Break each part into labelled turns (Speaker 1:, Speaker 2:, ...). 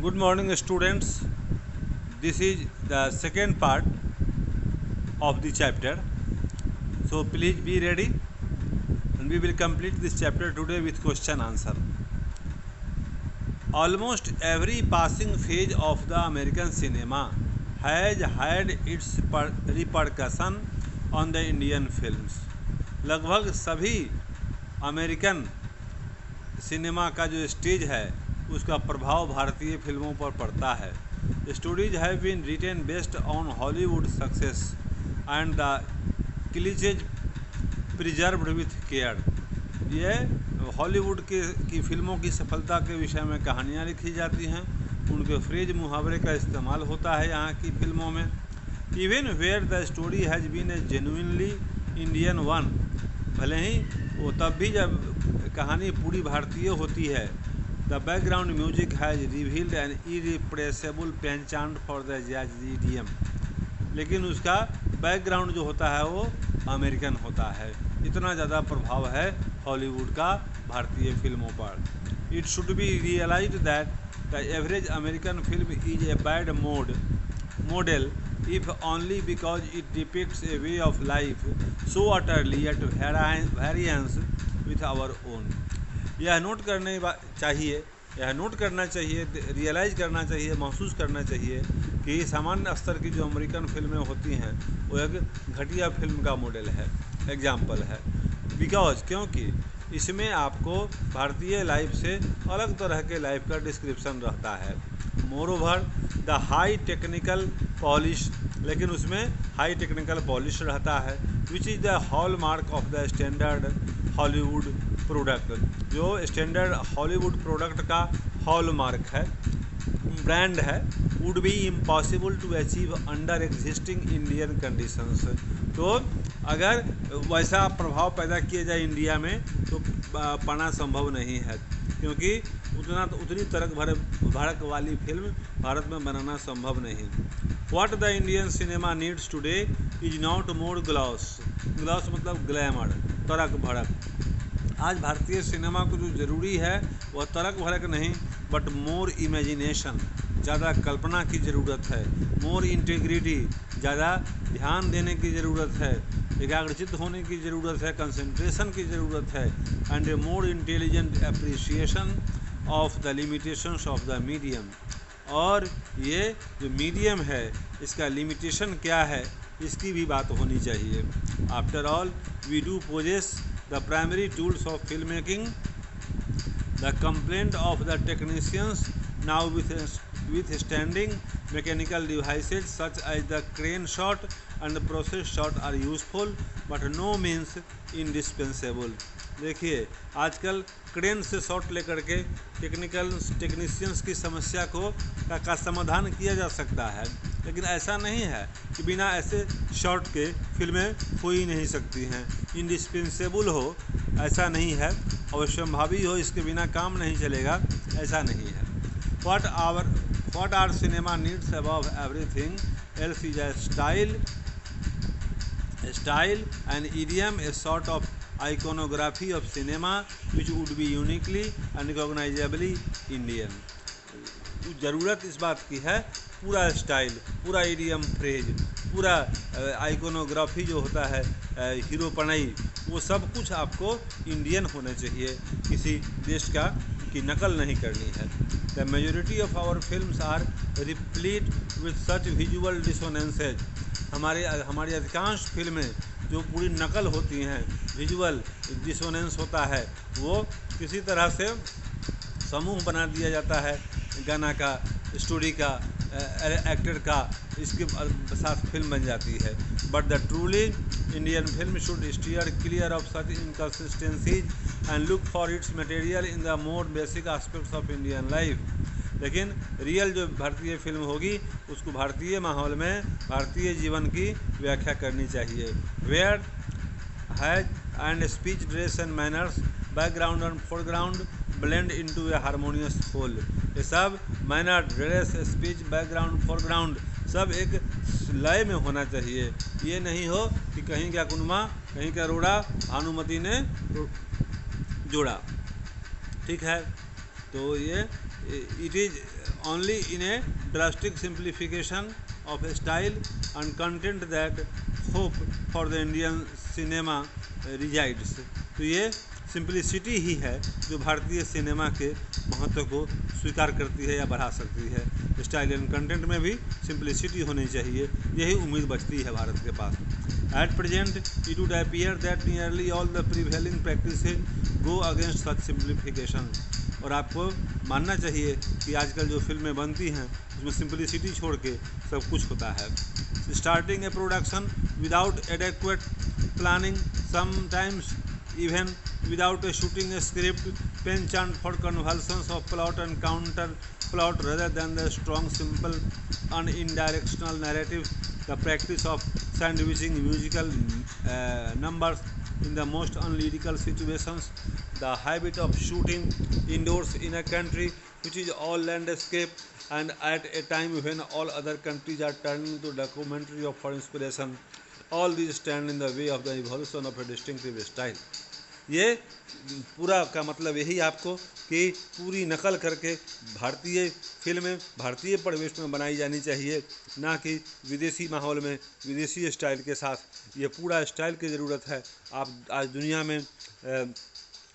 Speaker 1: Good morning, students. This is the second part of the chapter. So please be ready, and we will complete this chapter today with question answer. Almost every passing phase of the American cinema has had its repercussion on the Indian films. लगभग सभी American cinema का जो stage है उसका प्रभाव भारतीय फिल्मों पर पड़ता है. Stories have been written based on Hollywood success and the clichés preserved with care. ये हॉलीवुड की फिल्मों की सफलता के विषय में कहानियाँ लिखी जाती हैं, उनके फ्रेज मुहावरे का इस्तेमाल होता है यहाँ की फिल्मों में. Even where the story has been a genuinely Indian one, भले ही वो तब भी जब कहानी पूरी भारतीय होती है. The background music has revealed an irrepressible penchant for the jazz EDM, लेकिन उसका बैकग्राउंड जो होता है वो अमेरिकन होता है. इतना ज़्यादा प्रभाव है हॉलीवुड का भारतीय फिल्मों पर. It should be realised that the average American film is a bad model if only because it depicts a way of life so utterly at variance with our own. यह नोट करना चाहिए, realise करना चाहिए, महसूस करना चाहिए कि सामान्य स्तर की जो अमेरिकन फिल्में होती हैं वो एक घटिया फिल्म का मॉडल है, एग्जाम्पल है. क्योंकि इसमें आपको भारतीय लाइफ से अलग तरह के लाइफ का डिस्क्रिप्शन रहता है. Moreover the high technical polish, लेकिन उसमें हाई टेक्निकल पॉलिश रहता है, which is the hallmark of the standard Hollywood product, जो स्टैंडर्ड हॉलीवुड प्रोडक्ट का हॉल मार्क है, ब्रांड है. Would be impossible to achieve under existing Indian conditions. तो अगर वैसा प्रभाव पैदा किया जाए इंडिया में तो पाना संभव नहीं है, क्योंकि उतनी तरक भड़क वाली फिल्म भारत में बनाना संभव नहीं. What the Indian cinema needs today is not more gloss मतलब ग्लैमर, तरक भड़क. आज भारतीय सिनेमा को जो ज़रूरी है वह तरक भड़क नहीं, बट मोर इमेजिनेशन, ज़्यादा कल्पना की ज़रूरत है. मोर इंटीग्रिटी, ज़्यादा ध्यान देने की ज़रूरत है, एकाग्रचित होने की ज़रूरत है, कंसंट्रेशन की ज़रूरत है. And A more intelligent appreciation of the limitations of the medium. और ये जो मीडियम है इसका लिमिटेशन क्या है इसकी भी बात होनी चाहिए. After all we do possess the primary tools of film making. The complaint of the technicians now with standing mechanical devices such as the crane shot and the process shot are useful but no means indispensable. देखिए आजकल crane से shot लेकर के technicians की समस्या का समाधान किया जा सकता है, लेकिन ऐसा नहीं है कि बिना ऐसे शॉट के फिल्में हो ही नहीं सकती हैं. इंडिस्पेंसेबल हो ऐसा नहीं है, अवश्यंभावी हो, इसके बिना काम नहीं चलेगा ऐसा नहीं है. What our cinema needs above everything else is a style, and idiom, a sort of iconography of cinema which would be uniquely and recognizably Indian. ज़रूरत इस बात की है पूरा स्टाइल, पूरा इडियम फ्रेज, पूरा आइकोनोग्राफी जो होता है, हीरोपनाई, वो सब कुछ आपको इंडियन होना चाहिए, किसी देश की नकल नहीं करनी है. The majority of our films are replete with such visual dissonances. हमारी अधिकांश फिल्में जो पूरी नकल होती हैं, विजुअल डिसोनेंस होता है, वो किसी तरह से समूह बना दिया जाता है गाना का, स्टोरी का, एक्टर का, इसके साथ फिल्म बन जाती है. But the truly Indian film should steer clear of such inconsistencies and look for its material in the more basic aspects of Indian life. लेकिन रियल जो भारतीय फिल्म होगी उसको भारतीय माहौल में भारतीय जीवन की व्याख्या करनी चाहिए. Where has and speech, dress and manners, background and foreground blend into a harmonious whole. ये सब manner, dress, speech, background, foreground सब एक लय में होना चाहिए. ये नहीं हो कि कहीं का कुनमा कहीं का रोड़ा भानुमति ने जोड़ा. ठीक है, तो ये it is only in a drastic simplification of style and content that hope for the Indian cinema resides। तो ये सिंपलिसिटी ही है जो भारतीय सिनेमा के महत्व को स्वीकार करती है या बढ़ा सकती है। स्टाइल एंड कंटेंट में भी सिंपलिसिटी होनी चाहिए, यही उम्मीद बचती है भारत के पास। At present it would appear that nearly all the prevailing practices go against such simplification. और आपको मानना चाहिए कि आजकल जो फिल्में बनती हैं उसमें सिंपलिसिटी छोड़ के सब कुछ होता है। Starting A production without adequate planning, sometimes even without a shooting a script, penchant for convulsions of plot and counter plot rather than the strong, simple, unidirectional narrative, the practice of sandwiching musical numbers in the most unlyrical situations, the habit of shooting indoors in a country which is all landscape and at a time when all other countries are turning to documentary for inspiration, all these stand in the way of the evolution of a distinctive style। ये पूरा का मतलब यही आपको कि पूरी नकल करके भारतीय फिल्में भारतीय परिवेश में बनाई जानी चाहिए, ना कि विदेशी माहौल में विदेशी स्टाइल के साथ। ये पूरा स्टाइल की ज़रूरत है। आप आज दुनिया में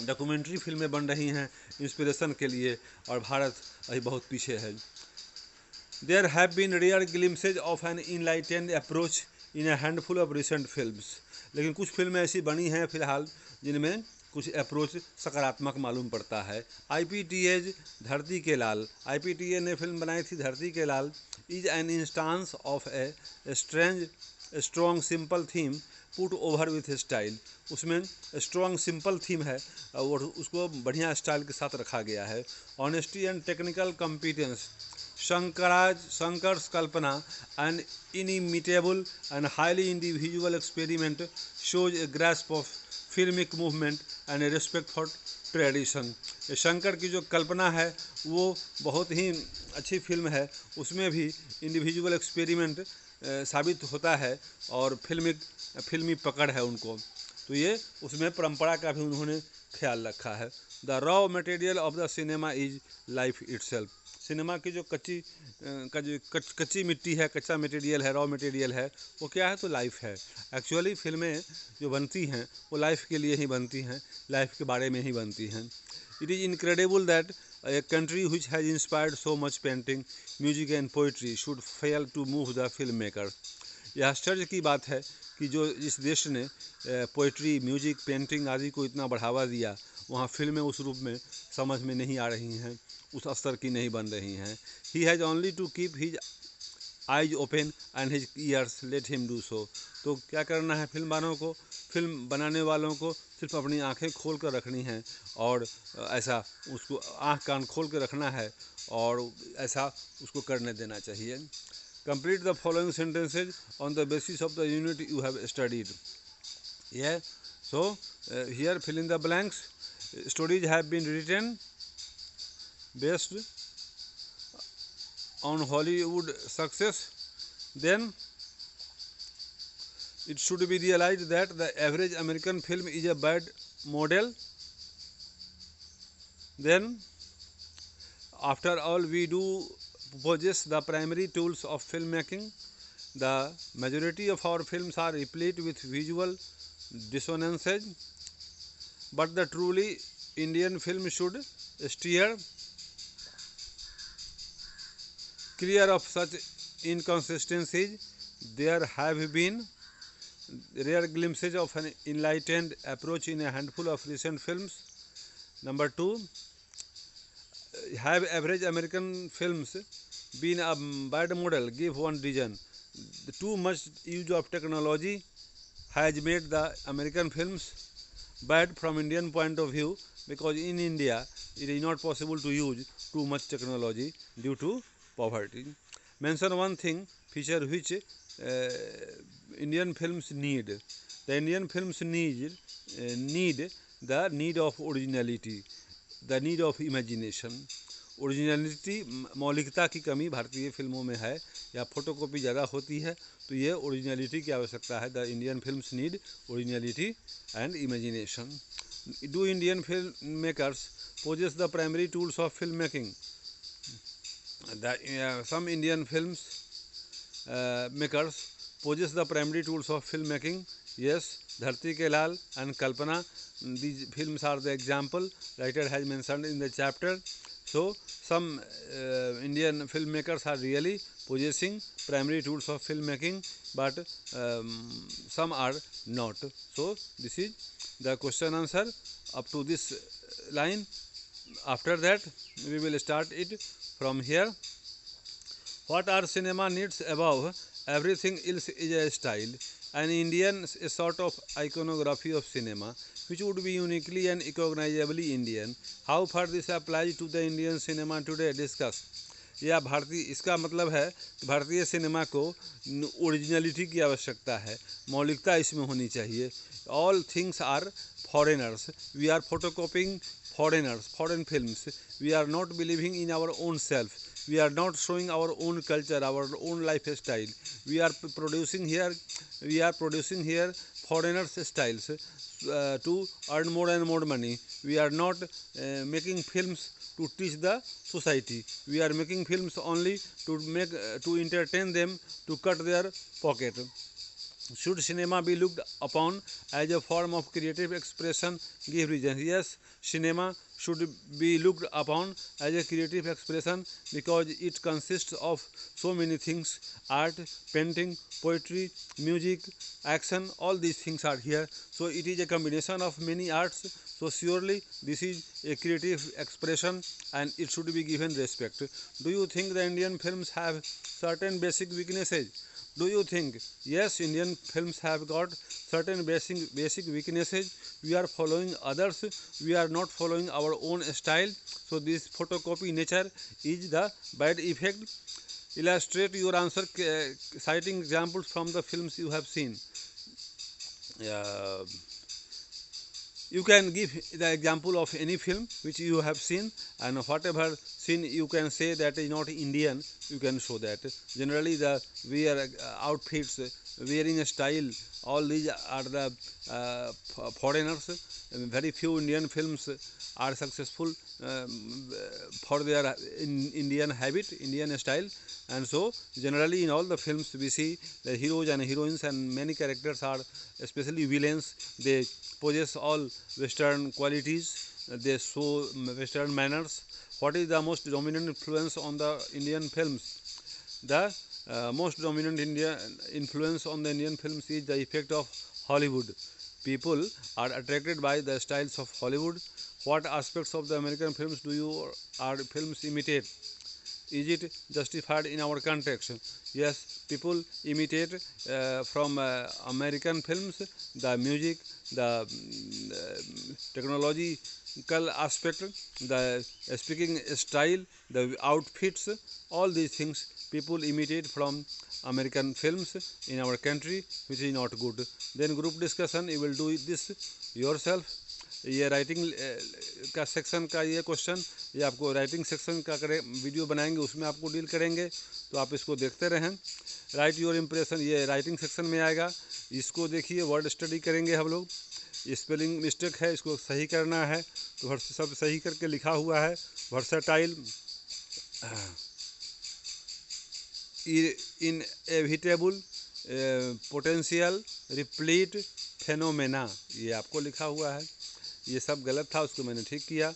Speaker 1: डॉक्यूमेंट्री फिल्में बन रही हैं इंस्पिरेशन के लिए, और भारत अभी बहुत पीछे है। There have been rare glimpses of an enlightened approach in a handful of recent films. लेकिन कुछ फिल्में ऐसी बनी हैं फिलहाल जिनमें कुछ अप्रोच सकारात्मक मालूम पड़ता है। IPTA's धरती के लाल, IPTA ने फिल्म बनाई थी Dharti Ke Lal, is an instance of a strange strong simple theme put over with style. उसमें स्ट्रॉन्ग सिंपल थीम है और उसको बढ़िया स्टाइल के साथ रखा गया है। Honesty and technical competence, Shankar's Kalpana, an inimitable and highly individual experiment, shows a grasp of filmic movement and a respect for tradition। Shankar की जो कल्पना है वो बहुत ही अच्छी फिल्म है, उसमें भी इंडिविजुअल एक्सपेरिमेंट साबित होता है और फिल्मी पकड़ है उनको। तो ये उसमें परंपरा का भी उन्होंने ख्याल रखा है। The raw material of the cinema is life itself. Cinema की जो कच्ची मिट्टी है, कच्चा मटेरियल है, रॉ मटेरियल है, वो क्या है? तो लाइफ है। एक्चुअली फिल्में जो बनती हैं वो लाइफ के लिए ही बनती हैं, लाइफ के बारे में ही बनती हैं। It is incredible that a country which has inspired so much painting, music and poetry should fail to move the film maker. यह आश्चर्य की बात है कि जो इस देश ने पोइट्री, म्यूजिक, पेंटिंग आदि को इतना बढ़ावा दिया, वहाँ फिल्में उस रूप में समझ में नहीं आ रही हैं, उस स्तर की नहीं बन रही हैं। He has only to keep his eyes open and his ears let him do so. तो क्या करना है फिल्म वालों को, फिल्म बनाने वालों को सिर्फ अपनी आंखें खोल कर रखनी हैं और ऐसा उसको आँख कान खोल कर रखना है और ऐसा उसको करने देना चाहिए। Complete the following sentences on the basis of the unit you have studied। Yeah, so here fill in the blanks। Stories have been written based on Hollywood success, then it should be realized that the average American film is a bad model, then after all we do possess the primary tools of filmmaking, the majority of our films are replete with visual dissonances, but the truly Indian film should steer clear of such inconsistencies. There have been rare glimpses of an enlightened approach in a handful of recent films. Number 2, have average American films been a bad model? Give one reason. The too much use of technology has made the American films bad from Indian point of view, because in India it is not possible to use too much technology due to poverty। Mention one thing, feature which Indian films need। The Indian films need the need of originality, the need of imagination। Originality, मौलिकता की कमी भारतीय फिल्मों में है या photocopy ज़्यादा होती है, तो ये ओरिजिनलिटी की आवश्यकता है। The Indian films need originality and imagination. Do Indian film makers possess the primary tools of film making? Some Indian films makers possess the primary tools of filmmaking. Yes, Dharti Ke Lal and Kalpana, these films are the example writer has mentioned in the chapter. So, some Indian filmmakers are really possessing primary tools of filmmaking, but some are not. So, this is the question answer up to this line. After that, we will start it from here. What our cinema needs above everything else is a style, an Indian a sort of iconography of cinema, which would be uniquely and recognizably Indian. How far this applies to the Indian cinema today? Discuss. या भारतीय, इसका मतलब है कि भारतीय cinema को originality की आवश्यकता है, मौलिकता इसमें होनी चाहिए. All things are foreigners, we are photocopying foreigners, foreign films. We are not believing in our own self. We are not showing our own culture, our own lifestyle. We are producing here. We are producing here foreigners' styles to earn more and more money. We are not making films to teach the society. We are making films only to make to entertain them, to cut their pocket. Should cinema be looked upon as a form of creative expression? Give reasons. Yes, cinema should be looked upon as a creative expression because it consists of so many things: art, painting, poetry, music, action. All these things are here. So it is a combination of many arts. So surely this is a creative expression and it should be given respect. Do you think the Indian films have certain basic weaknesses? Do you think? Yes, Indian films have got certain basic weaknesses. We are following others. We are not following our own style. So this photocopy nature is the bad effect. Illustrate your answer citing examples from the films you have seen. You can give the example of any film which you have seen, and whatever scene you can say that is not Indian, you can show that. Generally the wear outfits, wearing a style, all these are the foreigners. Very few Indian films are successful for their Indian habit, Indian style, and so generally in all the films we see the heroes and heroines and many characters are, especially villains, they possess all Western qualities, they show Western manners. What is the most dominant influence on the Indian films? The most dominant influence on the Indian films is the effect of Hollywood. People are attracted by the styles of Hollywood. What aspects of the American films do you or films imitate? Is it justified in our context? Yes, people imitate from American films the music, the technological aspect, the speaking style, the outfits, all these things people imitate from American films in our country, which is not good. Then group discussion, you will do this yourself. ये writing का section का ये question, ये आपको writing section का video बनाएंगे, उसमें आपको डील करेंगे, तो आप इसको देखते रहें. राइट योर इम्प्रेशन, ये राइटिंग सेक्शन में आएगा, इसको देखिए. वर्ड स्टडी करेंगे हम लोग. स्पेलिंग मिस्टेक है, इसको सही करना है, तो सब सही करके लिखा हुआ है. Versatile, inevitable, potential, replete, phenomena, ये आपको लिखा हुआ है. ये सब गलत था, उसको मैंने ठीक किया.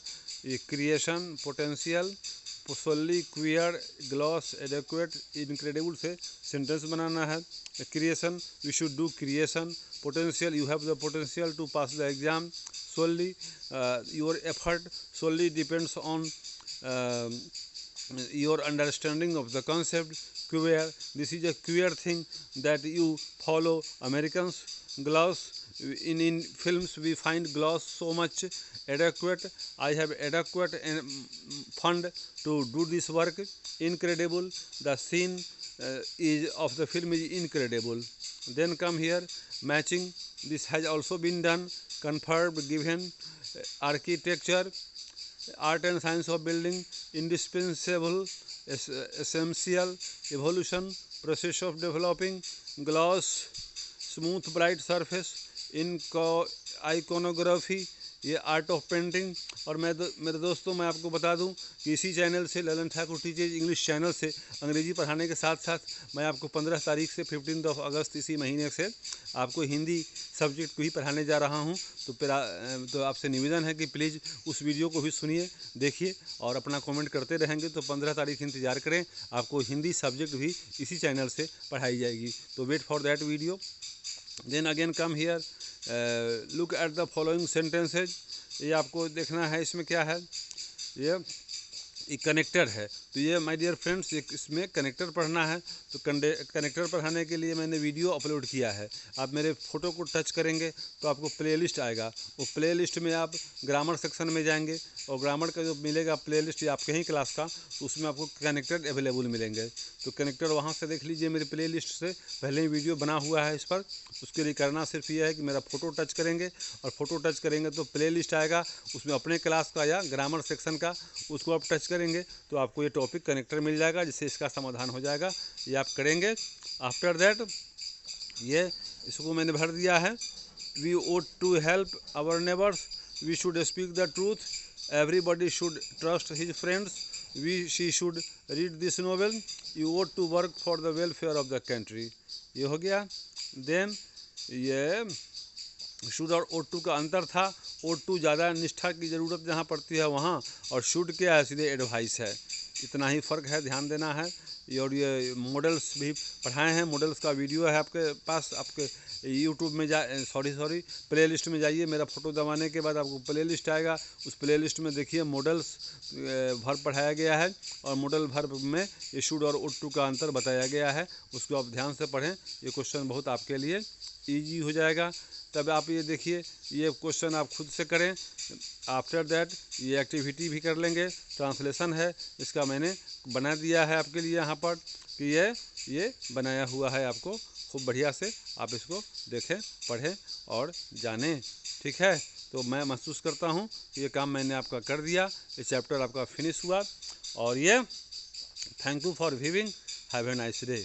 Speaker 1: ये creation, potential, solely, queer, gloss, adequate, incredible से सेंटेंस बनाना है. Creation, we should do creation. Potential, you have the potential to pass the exam. Solely, your effort solely depends on your understanding of the concept. Queer, this is a queer thing that you follow Americans. Gloss, in films we find gloss so much adequate. I have adequate fund to do this work. Incredible, the scene is of the film is incredible. Then come here, matching, this has also been done. Confirmed, given. Architecture, art and science of building, indispensable, essential. Evolution, process of developing. Gloss, smooth bright surface. Iconography, ये art of painting. और मेरे दोस्तों, मैं आपको बता दूं कि इसी चैनल से, Lalan Thakur teachers English channel से अंग्रेजी पढ़ाने के साथ साथ मैं आपको 15 तारीख से 15 अगस्त इसी महीने से आपको हिंदी सब्जेक्ट को ही पढ़ाने जा रहा हूं। तो आपसे निवेदन है कि प्लीज़ उस वीडियो को भी सुनिए, देखिए और अपना कमेंट करते रहेंगे। तो 15 तारीख इंतज़ार करें, आपको हिंदी सब्जेक्ट भी इसी चैनल से पढ़ाई जाएगी। तो wait for that video. Then again come here, look at the following sentences. ये आपको देखना है, इसमें क्या है, ये कनेक्टर है। तो ये माय डियर फ्रेंड्स, इसमें कनेक्टर पढ़ना है। तो कनेक्टर पढ़ाने के लिए मैंने वीडियो अपलोड किया है। आप मेरे फ़ोटो को टच करेंगे तो आपको प्लेलिस्ट आएगा। वो प्लेलिस्ट में आप ग्रामर सेक्शन में जाएंगे और ग्रामर का जो मिलेगा प्लेलिस्ट आपके ही क्लास का, तो उसमें आपको कनेक्टर अवेलेबल मिलेंगे। तो कनेक्टर वहाँ से देख लीजिए, मेरे प्लेलिस्ट से पहले ही वीडियो बना हुआ है इस पर। उसके लिए करना सिर्फ ये है कि मेरा फ़ोटो टच करेंगे और फ़ोटो टच करेंगे तो प्लेलिस्ट आएगा, उसमें अपने क्लास का या ग्रामर सेक्शन का, उसको आप टच करेंगे तो आपको ये टॉपिक कनेक्टर मिल जाएगा, जिससे इसका समाधान हो जाएगा। ये आप करेंगे। आफ्टर दैट ये इसको मैंने भर दिया है। We ought to help our neighbours, we should speak the truth, everybody should trust his friends, she should read this novel, you ought to work for the welfare of the country. ये हो गया। Then ये should और ought to का अंतर था। ought to ज़्यादा निष्ठा की ज़रूरत जहाँ पड़ती है वहाँ, और शुड क्या है, सीधे एडवाइस है। इतना ही फ़र्क है, ध्यान देना है। और ये मॉडल्स भी पढ़ाए हैं, मॉडल्स का वीडियो है आपके पास। आपके यूट्यूब में प्लेलिस्ट में जाइए, मेरा फ़ोटो दबाने के बाद आपको प्लेलिस्ट आएगा। उस प्लेलिस्ट में देखिए मॉडल्स वर्ब पढ़ाया गया है, और मॉडल वर्ब में ये शुड और ought टू का अंतर बताया गया है। उसको आप ध्यान से पढ़ें, ये क्वेश्चन बहुत आपके लिए ईजी हो जाएगा। तब आप ये देखिए, ये क्वेश्चन आप खुद से करें। आफ्टर दैट ये एक्टिविटी भी कर लेंगे। ट्रांसलेशन है, इसका मैंने बना दिया है आपके लिए यहाँ पर, कि ये बनाया हुआ है। आपको खूब बढ़िया से आप इसको देखें, पढ़ें और जानें। ठीक है, तो मैं महसूस करता हूँ कि ये काम मैंने आपका कर दिया, ये चैप्टर आपका फिनिश हुआ। और ये thank you for viewing, have a nice day.